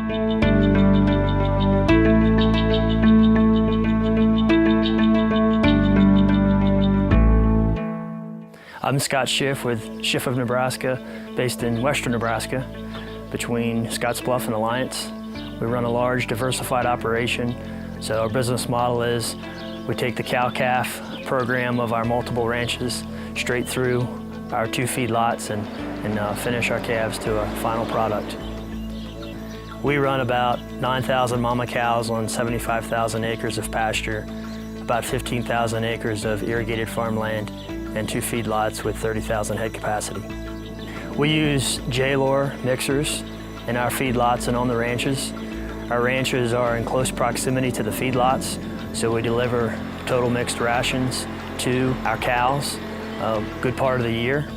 I'm Scott Schiff with Schiff of Nebraska, based in western Nebraska, between Scottsbluff and Alliance. We run a large, diversified operation. So our business model is we take the cow-calf program of our multiple ranches straight through our 2 feedlots and finish our calves to a final product. We run about 9,000 mama cows on 75,000 acres of pasture, about 15,000 acres of irrigated farmland, and 2 feedlots with 30,000 head capacity. We use Jaylor mixers in our feedlots and on the ranches. Our ranches are in close proximity to the feedlots, so we deliver total mixed rations to our cows a good part of the year.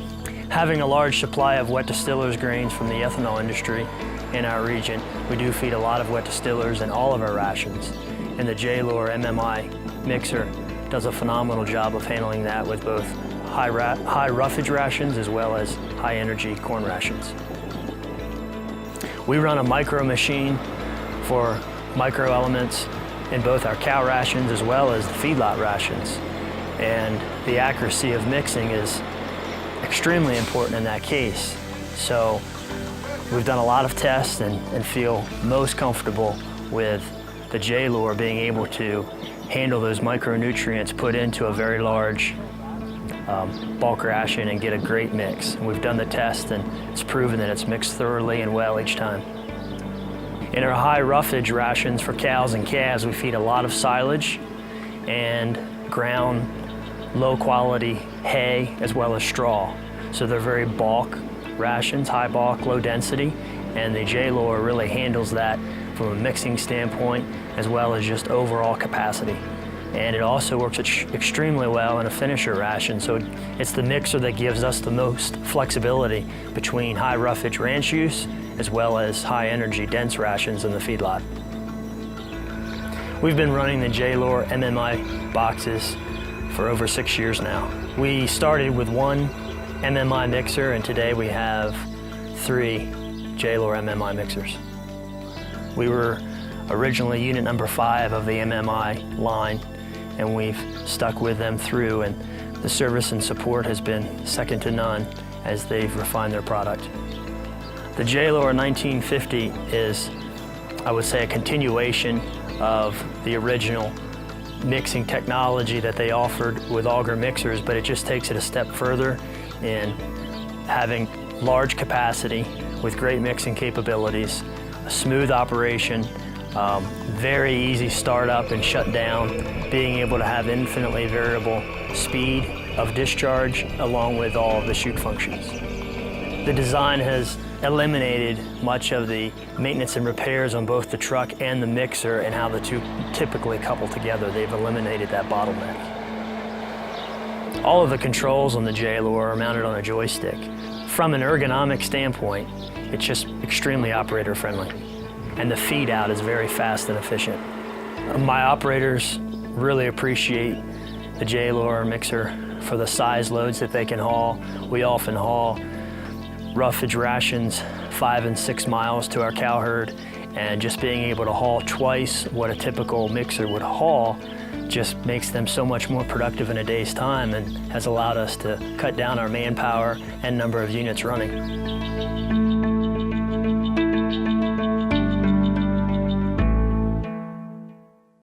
Having a large supply of wet distillers grains from the ethanol industry in our region, we do feed a lot of wet distillers in all of our rations. And the Jaylor MMI mixer does a phenomenal job of handling that with both high roughage rations as well as high energy corn rations. We run a micro machine for micro elements in both our cow rations as well as the feedlot rations. And the accuracy of mixing is extremely important in that case. So we've done a lot of tests and feel most comfortable with the Jaylor being able to handle those micronutrients put into a very large bulk ration and get a great mix. And we've done the test and it's proven that it's mixed thoroughly and well each time. In our high roughage rations for cows and calves, we feed a lot of silage and ground low quality hay as well as straw. So they're very bulk rations, high bulk, low density, and the Jaylor really handles that from a mixing standpoint as well as just overall capacity. And it also works extremely well in a finisher ration, so it's the mixer that gives us the most flexibility between high roughage ranch use as well as high energy dense rations in the feedlot. We've been running the Jaylor MMI boxes for over 6 years now. We started with 1 MMI mixer and today we have 3 Jaylor MMI mixers. We were originally unit number 5 of the MMI line, and we've stuck with them through, and the service and support has been second to none as they've refined their product. The Jaylor 1950 is, I would say, a continuation of the original mixing technology that they offered with Auger mixers, but it just takes it a step further in having large capacity with great mixing capabilities, a smooth operation, very easy start up and shut down, being able to have infinitely variable speed of discharge along with all of the chute functions. The design has eliminated much of the maintenance and repairs on both the truck and the mixer and how the two typically couple together. They've eliminated that bottleneck. All of the controls on the Jaylor are mounted on a joystick. From an ergonomic standpoint, it's just extremely operator friendly. And the feed out is very fast and efficient. My operators really appreciate the Jaylor mixer for the size loads that they can haul. We often haul roughage rations 5 and 6 miles to our cow herd, and just being able to haul twice what a typical mixer would haul just makes them so much more productive in a day's time and has allowed us to cut down our manpower and number of units running.